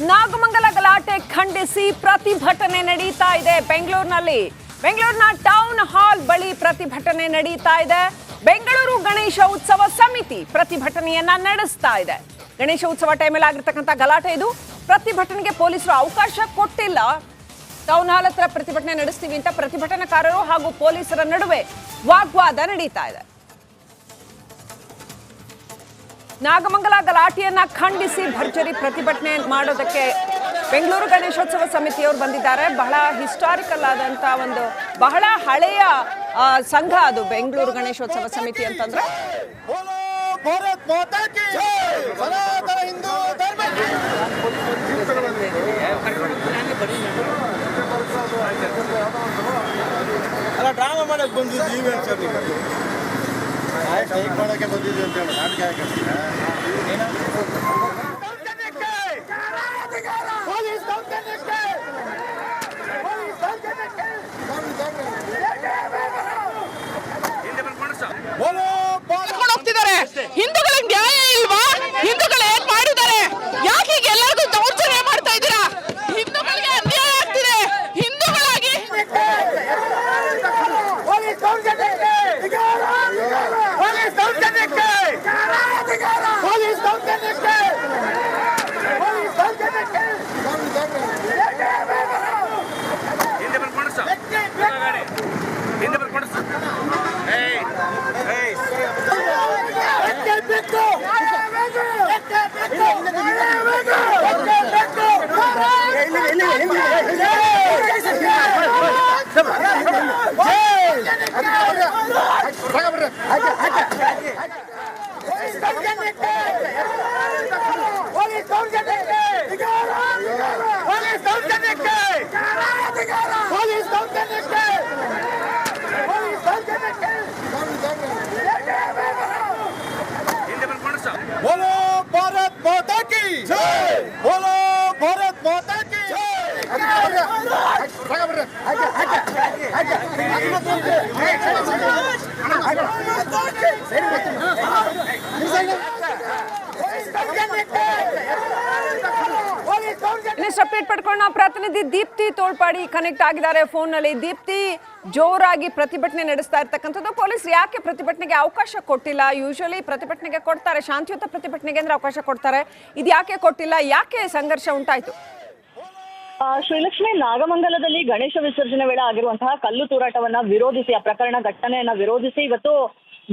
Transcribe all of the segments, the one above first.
ನಾಗಮಂಗಲ ಗಲಾಟೆ ಖಂಡಿಸಿ ಪ್ರತಿಭಟನೆ ನಡೀತಾ ಇದೆ ಬೆಂಗಳೂರಿನಲ್ಲಿ. ಬೆಂಗಳೂರಿನ ಟೌನ್ ಹಾಲ್ ಬಳಿ ಪ್ರತಿಭಟನೆ ನಡೀತಾ ಇದೆ. ಬೆಂಗಳೂರು ಗಣೇಶ ಉತ್ಸವ ಸಮಿತಿ ಪ್ರತಿಭಟನೆಯನ್ನ ನಡೆಸ್ತಾ ಇದೆ. ಗಣೇಶ ಉತ್ಸವ ಟೈಮಲ್ಲಿ ಆಗಿರ್ತಕ್ಕಂಥ ಗಲಾಟೆ ಇದು. ಪ್ರತಿಭಟನೆಗೆ ಪೊಲೀಸರು ಅವಕಾಶ ಕೊಟ್ಟಿಲ್ಲ. ಟೌನ್ ಹಾಲ್ ಹತ್ರ ಪ್ರತಿಭಟನೆ ನಡೆಸ್ತೀವಿ ಅಂತ ಪ್ರತಿಭಟನಾಕಾರರು ಹಾಗೂ ಪೊಲೀಸರ ನಡುವೆ ವಾಗ್ವಾದ ನಡೀತಾ ಇದೆ. ನಾಗಮಂಗಲ ಗಲಾಟೆಯನ್ನ ಖಂಡಿಸಿ ಭರ್ಜರಿ ಪ್ರತಿಭಟನೆ ಮಾಡೋದಕ್ಕೆ ಬೆಂಗಳೂರು ಗಣೇಶೋತ್ಸವ ಸಮಿತಿಯವರು ಬಂದಿದ್ದಾರೆ. ಬಹಳ ಹಿಸ್ಟಾರಿಕಲ್ ಆದಂತ ಒಂದು ಬಹಳ ಹಳೆಯ ಸಂಘ ಅದು ಬೆಂಗಳೂರು ಗಣೇಶೋತ್ಸವ ಸಮಿತಿ ಅಂತಂದ್ರೆ. ಅಲ್ಲ ಡ್ರಾಮಾ ಮಾಡಕ್ ಬಂದಿದ್ದೀವಿ ಸರ್, ಸ್ಟ್ರೈಕ್ ಮಾಡೋಕ್ಕೆ ಬಂದಿದ್ದೀವಿ ಅಂತ ಹೇಳಿ ನಾಟಕ ಹಾಕಿರ್ತೀರ. ಹೋಗ್ತಿದ್ದಾರೆ. ಹಿಂದೂಗಳಿಗೆ ನ್ಯಾಯ ಇಲ್ವಾ? ಹಿಂದೂಗಳು ಏನ್ ಮಾಡಿದ್ದಾರೆ? ಯಾಕೆ ಈಗ ಎಲ್ಲರಿಗೂ ದೌರ್ಜನ್ಯ ಮಾಡ್ತಾ ಇದ್ದೀರಾ? ಹಿಂದೂಗಳಿಗೆ ಅನ್ಯಾಯ ಆಗ್ತಿದೆ. ಹಿಂದೂಗಳಾಗಿ बोलो भारत माता की जय, बोलो भारत माता की ಇನ್ನಷ್ಟು ಅಪ್ಡೇಟ್ ಪಡ್ಕೊಂಡು ನಾವು ಪ್ರತಿನಿಧಿ ದೀಪ್ತಿ ತೋಳ್ಪಾಡಿ ಕನೆಕ್ಟ್ ಆಗಿದ್ದಾರೆ ಫೋನ್ ನಲ್ಲಿ. ದೀಪ್ತಿ, ಜೋರಾಗಿ ಪ್ರತಿಭಟನೆ ನಡೆಸ್ತಾ ಇರ್ತಕ್ಕಂಥದ್ದು. ಪೊಲೀಸರು ಯಾಕೆ ಪ್ರತಿಭಟನೆಗೆ ಅವಕಾಶ ಕೊಟ್ಟಿಲ್ಲ? ಯೂಶುವಲಿ ಪ್ರತಿಭಟನೆಗೆ ಕೊಡ್ತಾರೆ, ಶಾಂತಿಯುತ ಪ್ರತಿಭಟನೆಗೆ ಅಂದ್ರೆ ಅವಕಾಶ ಕೊಡ್ತಾರೆ. ಇದು ಯಾಕೆ ಕೊಟ್ಟಿಲ್ಲ? ಯಾಕೆ ಸಂಘರ್ಷ ಉಂಟಾಯ್ತು? ಶ್ರೀಲಕ್ಷ್ಮಿ, ನಾಗಮಂಗಲದಲ್ಲಿ ಗಣೇಶ ವಿಸರ್ಜನೆ ವೇಳೆ ಆಗಿರುವಂತಹ ಕಲ್ಲು ತೂರಾಟವನ್ನ ವಿರೋಧಿಸಿ, ಆ ಪ್ರಕರಣ ಘಟನೆಯನ್ನ ವಿರೋಧಿಸಿ ಇವತ್ತು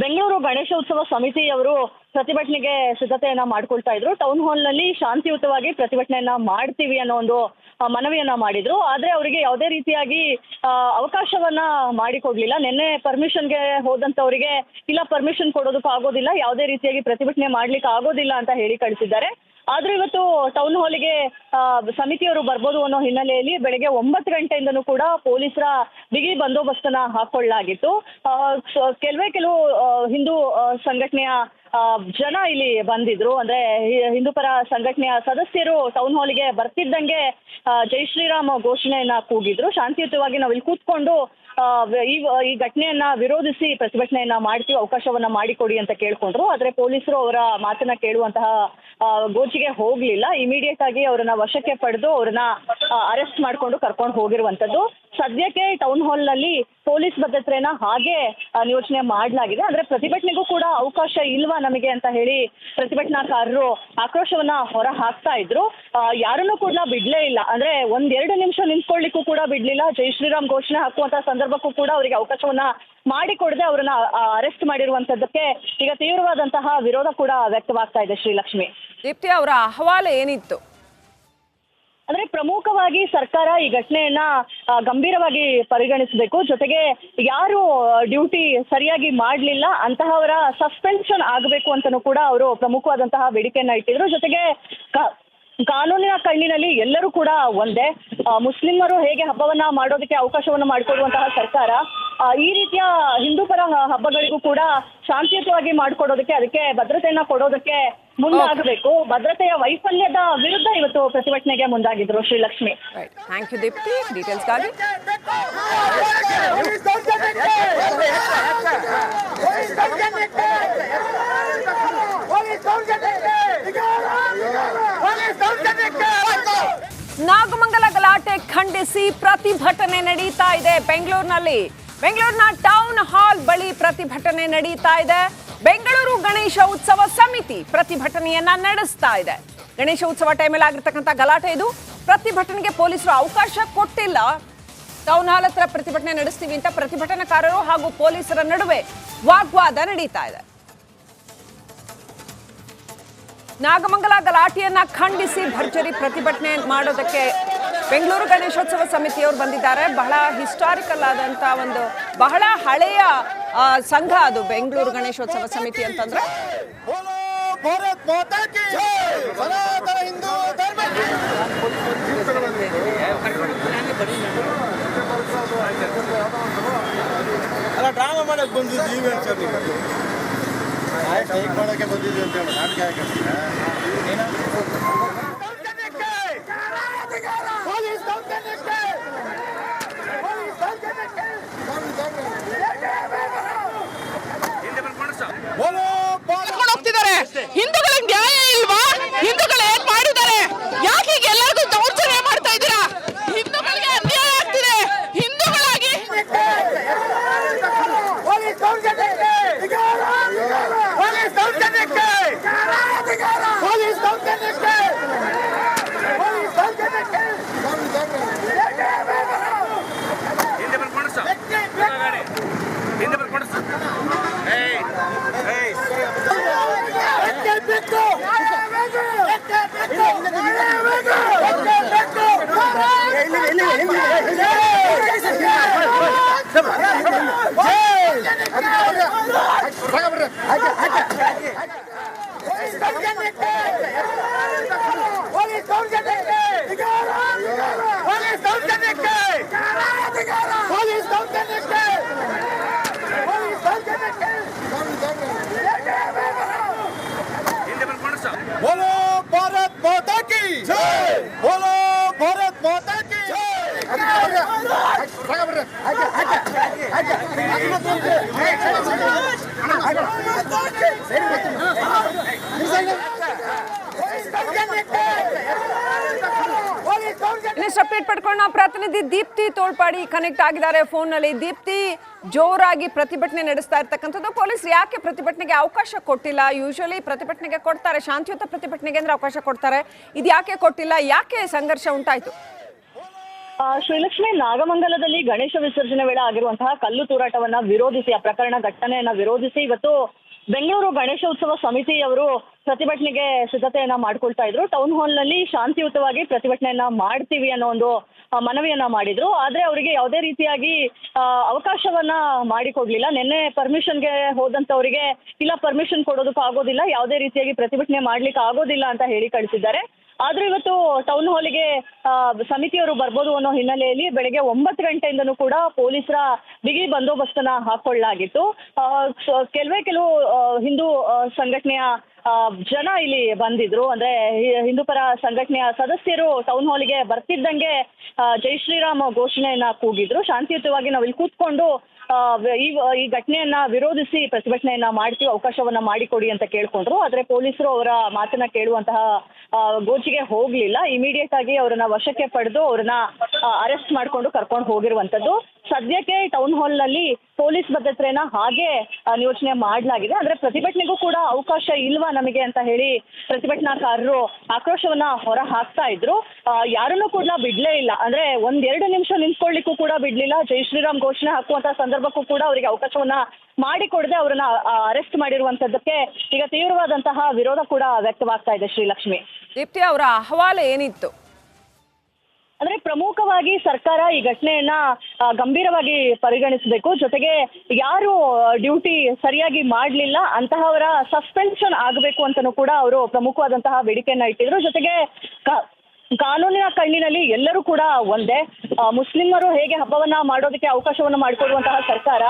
ಬೆಂಗಳೂರು ಗಣೇಶೋತ್ಸವ ಸಮಿತಿಯವರು ಪ್ರತಿಭಟನೆಗೆ ಸಿದ್ಧತೆಯನ್ನ ಮಾಡ್ಕೊಳ್ತಾ ಇದ್ರು. ಟೌನ್ ಹಾಲ್ ನಲ್ಲಿ ಶಾಂತಿಯುತವಾಗಿ ಪ್ರತಿಭಟನೆಯನ್ನ ಮಾಡ್ತೀವಿ ಅನ್ನೋ ಒಂದು ಮನವಿಯನ್ನ ಮಾಡಿದ್ರು. ಆದ್ರೆ ಅವರಿಗೆ ಯಾವುದೇ ರೀತಿಯಾಗಿ ಅವಕಾಶವನ್ನ ಮಾಡಿಕೊಡ್ಲಿಲ್ಲ. ನಿನ್ನೆ ಪರ್ಮಿಷನ್ಗೆ ಹೋದಂತವರಿಗೆ ಇಲ್ಲ, ಪರ್ಮಿಷನ್ ಕೊಡೋದಕ್ಕೆ ಆಗೋದಿಲ್ಲ, ಯಾವುದೇ ರೀತಿಯಾಗಿ ಪ್ರತಿಭಟನೆ ಮಾಡ್ಲಿಕ್ಕೆ ಆಗೋದಿಲ್ಲ ಅಂತ ಹೇಳಿ ಕಳಿಸಿದ್ದಾರೆ. ಆದ್ರೂ ಇವತ್ತು ಟೌನ್ ಹಾಲಿಗೆ ಸಮಿತಿಯವರು ಬರ್ಬೋದು ಅನ್ನೋ ಹಿನ್ನೆಲೆಯಲ್ಲಿ ಬೆಳಗ್ಗೆ 9 ಗಂಟೆಯಿಂದನೂ ಕೂಡ ಪೊಲೀಸರ ಬಿಗಿ ಬಂದೋಬಸ್ತನ್ನ ಹಾಕೊಳ್ಳಲಾಗಿತ್ತು. ಕೆಲವು ಹಿಂದೂ ಸಂಘಟನೆಯ ಜನ ಇಲ್ಲಿ ಬಂದಿದ್ರು. ಅಂದ್ರೆ ಹಿಂದೂ ಪರ ಸಂಘಟನೆಯ ಸದಸ್ಯರು ಟೌನ್ ಹಾಲಿಗೆ ಬರ್ತಿದ್ದಂಗೆ ಜೈ ಶ್ರೀರಾಮ್ ಘೋಷಣೆಯನ್ನ ಕೂಗಿದ್ರು. ಶಾಂತಿಯುತವಾಗಿ ನಾವು ಇಲ್ಲಿ ಕೂತ್ಕೊಂಡು ಈ ಘಟನೆಯನ್ನ ವಿರೋಧಿಸಿ ಪ್ರತಿಭಟನೆಯನ್ನ ಮಾಡ್ತೀವಿ, ಅವಕಾಶವನ್ನ ಮಾಡಿಕೊಡಿ ಅಂತ ಕೇಳ್ಕೊಂಡ್ರು. ಆದ್ರೆ ಪೊಲೀಸರು ಅವರ ಮಾತನ್ನ ಕೇಳುವಂತಹ ಗೋಜಿಗೆ ಹೋಗ್ಲಿಲ್ಲ. ಇಮಿಡಿಯೇಟ್ ಆಗಿ ಅವರನ್ನ ವಶಕ್ಕೆ ಪಡೆದು ಅವರನ್ನ ಅರೆಸ್ಟ್ ಮಾಡ್ಕೊಂಡು ಕರ್ಕೊಂಡು ಹೋಗಿರುವಂತದ್ದು. ಸದ್ಯಕ್ಕೆ ಟೌನ್ ಹಾಲ್ ನಲ್ಲಿ ಪೊಲೀಸ್ ಭದ್ರತೆಯನ್ನ ಹಾಗೆ ನಿಯೋಜನೆ ಮಾಡಲಾಗಿದೆ. ಅಂದ್ರೆ ಪ್ರತಿಭಟನೆಗೂ ಕೂಡ ಅವಕಾಶ ಇಲ್ವಾ ನಮಗೆ ಅಂತ ಹೇಳಿ ಪ್ರತಿಭಟನಾಕಾರರು ಆಕ್ರೋಶವನ್ನ ಹೊರ ಹಾಕ್ತಾ ಇದ್ರು. ಯಾರನ್ನೂ ಕೂಡ ಬಿಡ್ಲೇ ಇಲ್ಲ. ಅಂದ್ರೆ 1-2 ನಿಮಿಷ ನಿಂತ್ಕೊಳ್ಳಿಕ್ಕೂ ಕೂಡ ಬಿಡ್ಲಿಲ್ಲ. ಜೈ ಶ್ರೀರಾಮ್ ಘೋಷಣೆ ಹಾಕುವಂತಹ ಸಂದರ್ಭಕ್ಕೂ ಕೂಡ ಅವರಿಗೆ ಅವಕಾಶವನ್ನ ಮಾಡಿಕೊಡದೆ ಅವರನ್ನ ಅರೆಸ್ಟ್ ಮಾಡಿರುವಂತದ್ದಕ್ಕೆ ಈಗ ತೀವ್ರವಾದಂತಹ ವಿರೋಧ ಕೂಡ ವ್ಯಕ್ತವಾಗ್ತಾ ಇದೆ. ಶ್ರೀಲಕ್ಷ್ಮಿ, ದೀಪ್ತಿ, ಅವರ ಅಹವಾಲು ಏನಿತ್ತು? ಅಂದ್ರೆ ಪ್ರಮುಖವಾಗಿ ಸರ್ಕಾರ ಈ ಘಟನೆಯನ್ನ ಗಂಭೀರವಾಗಿ ಪರಿಗಣಿಸಬೇಕು. ಜೊತೆಗೆ ಯಾರು ಡ್ಯೂಟಿ ಸರಿಯಾಗಿ ಮಾಡಲಿಲ್ಲ ಅಂತಹವರ ಸಸ್ಪೆನ್ಷನ್ ಆಗಬೇಕು ಅಂತಲೂ ಕೂಡ ಅವರು ಪ್ರಮುಖವಾದಂತಹ ಬೇಡಿಕೆಯನ್ನ ಇಟ್ಟಿದ್ರು. ಜೊತೆಗೆ ಕಾನೂನಿನ ಕಣ್ಣಿನಲ್ಲಿ ಎಲ್ಲರೂ ಕೂಡ ಒಂದೇ. ಮುಸ್ಲಿಮರು ಹೇಗೆ ಹಬ್ಬವನ್ನ ಮಾಡೋದಕ್ಕೆ ಅವಕಾಶವನ್ನು ಮಾಡಿಕೊಡುವಂತಹ ಸರ್ಕಾರ ಈ ರೀತಿಯ ಹಿಂದೂ ಪರ ಹಬ್ಬಗಳಿಗೂ ಕೂಡ ಶಾಂತಿಯುತವಾಗಿ ಮಾಡಿಕೊಡೋದಕ್ಕೆ, ಅದಕ್ಕೆ ಭದ್ರತೆಯನ್ನ ಕೊಡೋದಕ್ಕೆ ಮುಂದಾಗಬೇಕು. ಭದ್ರತೆಯ ವೈಫಲ್ಯದ ವಿರುದ್ಧ ಇವತ್ತು ಪ್ರತಿಭಟನೆಗೆ ಮುಂದಾಗಿದ್ರು. ಶ್ರೀಲಕ್ಷ್ಮಿ, ಥ್ಯಾಂಕ್ ಯು ದೀಪ್ತಿ, ಡೀಟೇಲ್ಸ್ಗಾಗಿ. ನಾಗಮಂಗಲ ಗಲಾಟೆ ಖಂಡಿಸಿ ಪ್ರತಿಭಟನೆ ನಡೀತಾ ಇದೆ ಬೆಂಗಳೂರಿನಲ್ಲಿ. ಬೆಂಗಳೂರಿನ ಟೌನ್ ಹಾಲ್ ಬಳಿ ಪ್ರತಿಭಟನೆ ನಡೀತಾ ಇದೆ. ಬೆಂಗಳೂರು ಗಣೇಶ ಉತ್ಸವ ಸಮಿತಿ ಪ್ರತಿಭಟನೆಯನ್ನ ನಡೆಸ್ತಾ ಇದೆ. ಗಣೇಶ ಉತ್ಸವ ಟೈಮಲ್ಲಿ ಆಗಿರ್ತಕ್ಕಂಥ ಗಲಾಟೆ ಇದು. ಪ್ರತಿಭಟನೆಗೆ ಪೊಲೀಸರು ಅವಕಾಶ ಕೊಟ್ಟಿಲ್ಲ. ಟೌನ್ ಹಾಲ್ ಹತ್ರ ಪ್ರತಿಭಟನೆ ನಡೆಸ್ತೀವಿ ಅಂತ ಪ್ರತಿಭಟನಾಕಾರರು ಹಾಗೂ ಪೊಲೀಸರ ನಡುವೆ ವಾಗ್ವಾದ ನಡೀತಾ ಇದೆ. ನಾಗಮಂಗಲ ಗಲಾಟೆಯನ್ನ ಖಂಡಿಸಿ ಭರ್ಜರಿ ಪ್ರತಿಭಟನೆ ಮಾಡೋದಕ್ಕೆ ಬೆಂಗಳೂರು ಗಣೇಶೋತ್ಸವ ಸಮಿತಿಯವರು ಬಂದಿದ್ದಾರೆ. ಬಹಳ ಹಿಸ್ಟಾರಿಕಲ್ ಆದಂತ ಒಂದು ಬಹಳ ಹಳೆಯ ಸಂಘ ಅದು ಬೆಂಗಳೂರು ಗಣೇಶೋತ್ಸವ ಸಮಿತಿ ಅಂತಂದ್ರೆ. ಭಾರತ್ ಮಾತಾ ಕಿ ಜೈ, ಸನಾತನ ಹಿಂದೂ ಧರ್ಮ ಕಿ ಅಲ್ಲ ಡ್ರಾಮಾ ಮಾಡಕ್ ಬಂದಿದ್ದು ಈವೆಂಟ್ ಸರ್ ನೀವು ಸ್ಟ್ರೈಕ್ ಮಾಡೋಕ್ಕೆ ಬಂದಿದ್ದೀವಿ ಅಂತ ಹೇಳಿ ನಾಟಕ ಹೋಗ್ತಿದ್ದಾರೆ. ಹಿಂದೂಗಳಿಗೆ ನ್ಯಾಯ ಇಲ್ವಾ? ಹಿಂದೂಗಳು ಏನ್ ಮಾಡಿದ್ದಾರೆ? ಯಾಕೆ ಈಗ ಎಲ್ಲರಿಗೂ ದೌರ್ಜನ್ಯ ಮಾಡ್ತಾ ಇದ್ದೀರಾ? ಹಿಂದೂಗಳಿಗೆ ಅನ್ಯಾಯ ಆಗ್ತಿದೆ. ಹಿಂದೂಗಳಾಗಿ बोलो भारत माता की जय, बोलो भारत माता की ಇನ್ನಷ್ಟು ಅಪ್ಡೇಟ್ ಪಡ್ಕೊಂಡು ನಾವು ಪ್ರತಿನಿಧಿ ದೀಪ್ತಿ ತೋಳ್ಪಾಡಿ ಕನೆಕ್ಟ್ ಆಗಿದ್ದಾರೆ ಫೋನ್ ನಲ್ಲಿ. ದೀಪ್ತಿ, ಜೋರಾಗಿ ಪ್ರತಿಭಟನೆ ನಡೆಸ್ತಾ ಇರ್ತಕ್ಕಂಥದ್ದು. ಪೊಲೀಸ್ ಯಾಕೆ ಪ್ರತಿಭಟನೆಗೆ ಅವಕಾಶ ಕೊಟ್ಟಿಲ್ಲ? ಯೂಶುವಲಿ ಪ್ರತಿಭಟನೆಗೆ ಕೊಡ್ತಾರೆ, ಶಾಂತಿಯುತ ಪ್ರತಿಭಟನೆಗೆ ಅಂದ್ರೆ ಅವಕಾಶ ಕೊಡ್ತಾರೆ. ಇದು ಯಾಕೆ ಕೊಟ್ಟಿಲ್ಲ? ಯಾಕೆ ಸಂಘರ್ಷ ಉಂಟಾಯ್ತು? ಶ್ರೀಲಕ್ಷ್ಮಿ, ನಾಗಮಂಗಲದಲ್ಲಿ ಗಣೇಶ ವಿಸರ್ಜನೆ ವೇಳೆ ಆಗಿರುವಂತಹ ಕಲ್ಲು ತೂರಾಟವನ್ನ ವಿರೋಧಿಸಿ, ಆ ಪ್ರಕರಣ ಘಟನೆಯನ್ನ ವಿರೋಧಿಸಿ ಇವತ್ತು ಬೆಂಗಳೂರು ಗಣೇಶ ಉತ್ಸವ ಸಮಿತಿಯವರು ಪ್ರತಿಭಟನೆಗೆ ಸಿದ್ಧತೆಯನ್ನ ಮಾಡ್ಕೊಳ್ತಾ ಇದ್ರು. ಟೌನ್ ಹಾಲ್ ನಲ್ಲಿ ಶಾಂತಿಯುತವಾಗಿ ಪ್ರತಿಭಟನೆಯನ್ನ ಮಾಡ್ತೀವಿ ಅನ್ನೋ ಒಂದು ಮನವಿಯನ್ನ ಮಾಡಿದ್ರು. ಆದ್ರೆ ಅವರಿಗೆ ಯಾವುದೇ ರೀತಿಯಾಗಿ ಅವಕಾಶವನ್ನ ಮಾಡಿಕೊಡ್ಲಿಲ್ಲ. ನಿನ್ನೆ ಪರ್ಮಿಷನ್ಗೆ ಹೋದಂತವರಿಗೆ ಇಲ್ಲ ಪರ್ಮಿಷನ್ ಕೊಡೋದಕ್ಕೆ ಆಗೋದಿಲ್ಲ, ಯಾವುದೇ ರೀತಿಯಾಗಿ ಪ್ರತಿಭಟನೆ ಮಾಡ್ಲಿಕ್ಕೆ ಆಗೋದಿಲ್ಲ ಅಂತ ಹೇಳಿ ಕಳಿಸಿದ್ದಾರೆ. ಆದ್ರೂ ಇವತ್ತು ಟೌನ್ ಹಾಲಿಗೆ ಸಮಿತಿಯವರು ಬರ್ಬೋದು ಅನ್ನೋ ಹಿನ್ನೆಲೆಯಲ್ಲಿ ಬೆಳಗ್ಗೆ 9 ಗಂಟೆಯಿಂದನೂ ಕೂಡ ಪೊಲೀಸರ ಬಿಗಿ ಬಂದೋಬಸ್ತನ್ನ ಹಾಕೊಳ್ಳಲಾಗಿತ್ತು. ಕೆಲವು ಹಿಂದೂ ಸಂಘಟನೆಯ ಜನ ಇಲ್ಲಿ ಬಂದಿದ್ರು. ಅಂದ್ರೆ ಹಿಂದೂ ಪರ ಸಂಘಟನೆಯ ಸದಸ್ಯರು ಟೌನ್ ಹಾಲಿಗೆ ಬರ್ತಿದ್ದಂಗೆ ಜೈ ಶ್ರೀರಾಮ್ ಘೋಷಣೆಯನ್ನ ಕೂಗಿದ್ರು. ಶಾಂತಿಯುತವಾಗಿ ನಾವು ಇಲ್ಲಿ ಕೂತ್ಕೊಂಡು ಈ ಘಟನೆಯನ್ನ ವಿರೋಧಿಸಿ ಪ್ರತಿಭಟನೆಯನ್ನ ಮಾಡ್ತೀವಿ, ಅವಕಾಶವನ್ನ ಮಾಡಿಕೊಡಿ ಅಂತ ಕೇಳ್ಕೊಂಡ್ರು. ಆದ್ರೆ ಪೊಲೀಸರು ಅವರ ಮಾತನ್ನ ಕೇಳುವಂತಹ ಗೋಜಿಗೆ ಹೋಗ್ಲಿಲ್ಲ. ಇಮಿಡಿಯೇಟ್ ಆಗಿ ಅವರನ್ನ ವಶಕ್ಕೆ ಪಡೆದು ಅವರನ್ನ ಅರೆಸ್ಟ್ ಮಾಡ್ಕೊಂಡು ಕರ್ಕೊಂಡು ಹೋಗಿರುವಂತದ್ದು. ಸದ್ಯಕ್ಕೆ ಟೌನ್ ಹಾಲ್ ನಲ್ಲಿ ಪೊಲೀಸ್ ಭದ್ರತೆಯನ್ನ ಹಾಗೆ ನಿಯೋಜನೆ ಮಾಡಲಾಗಿದೆ. ಅಂದ್ರೆ ಪ್ರತಿಭಟನೆಗೂ ಕೂಡ ಅವಕಾಶ ಇಲ್ವಾ ನಮಗೆ ಅಂತ ಹೇಳಿ ಪ್ರತಿಭಟನಾಕಾರರು ಆಕ್ರೋಶವನ್ನ ಹೊರ ಹಾಕ್ತಾ ಇದ್ರು. ಯಾರನ್ನೂ ಕೂಡ ಬಿಡ್ಲೇ ಇಲ್ಲ. ಅಂದ್ರೆ 1-2 ನಿಮಿಷ ನಿಂತ್ಕೊಳ್ಳಿಕ್ಕೂ ಕೂಡ ಬಿಡ್ಲಿಲ್ಲ. ಜೈ ಶ್ರೀರಾಮ್ ಘೋಷಣೆ ಹಾಕುವಂತ ಸಂದರ್ಭಕ್ಕೂ ಕೂಡ ಅವರಿಗೆ ಅವಕಾಶವನ್ನ ಮಾಡಿಕೊಡದೆ ಅವರನ್ನ ಅರೆಸ್ಟ್ ಮಾಡಿರುವಂತದ್ದಕ್ಕೆ ಈಗ ತೀವ್ರವಾದಂತಹ ವಿರೋಧ ಕೂಡ ವ್ಯಕ್ತವಾಗ್ತಾ ಇದೆ. ಶ್ರೀಲಕ್ಷ್ಮಿ, ದೀಪ್ತಿ, ಅವರ ಅಹವಾಲು ಏನಿತ್ತು? ಅಂದ್ರೆ ಪ್ರಮುಖವಾಗಿ ಸರ್ಕಾರ ಈ ಘಟನೆಯನ್ನ ಗಂಭೀರವಾಗಿ ಪರಿಗಣಿಸಬೇಕು. ಜೊತೆಗೆ ಯಾರು ಡ್ಯೂಟಿ ಸರಿಯಾಗಿ ಮಾಡಲಿಲ್ಲ ಅಂತಹವರ ಸಸ್ಪೆನ್ಷನ್ ಆಗಬೇಕು ಅಂತಲೂ ಕೂಡ ಅವರು ಪ್ರಮುಖವಾದಂತಹ ಬೇಡಿಕೆಯನ್ನ ಇಟ್ಟಿದ್ರು. ಜೊತೆಗೆ ಕಾನೂನಿನ ಕಣ್ಣಿನಲ್ಲಿ ಎಲ್ಲರೂ ಕೂಡ ಒಂದೇ. ಮುಸ್ಲಿಮರು ಹೇಗೆ ಹಬ್ಬವನ್ನ ಮಾಡೋದಕ್ಕೆ ಅವಕಾಶವನ್ನ ಮಾಡಿಕೊಡುವಂತಹ ಸರ್ಕಾರ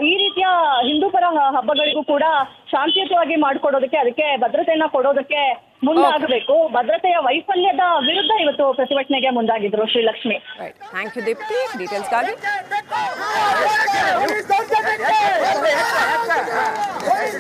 ಈ ರೀತಿಯ ಹಿಂದೂ ಪರ ಹಬ್ಬಗಳಿಗೂ ಕೂಡ ಶಾಂತಿಯುತವಾಗಿ ಮಾಡಿಕೊಡೋದಕ್ಕೆ, ಅದಕ್ಕೆ ಭದ್ರತೆಯನ್ನ ಕೊಡೋದಕ್ಕೆ ಮುಂದಾಗಬೇಕು. ಭದ್ರತೆಯ ವೈಫಲ್ಯದ ವಿರುದ್ಧ ಇವತ್ತು ಪ್ರತಿಭಟನೆಗೆ ಮುಂದಾಗಿದ್ರು. ಶ್ರೀಲಕ್ಷ್ಮಿ, ಥ್ಯಾಂಕ್ ಯು ದೀಪ್ತಿ, ಡೀಟೇಲ್ಸ್ಗಾಗಿ. Police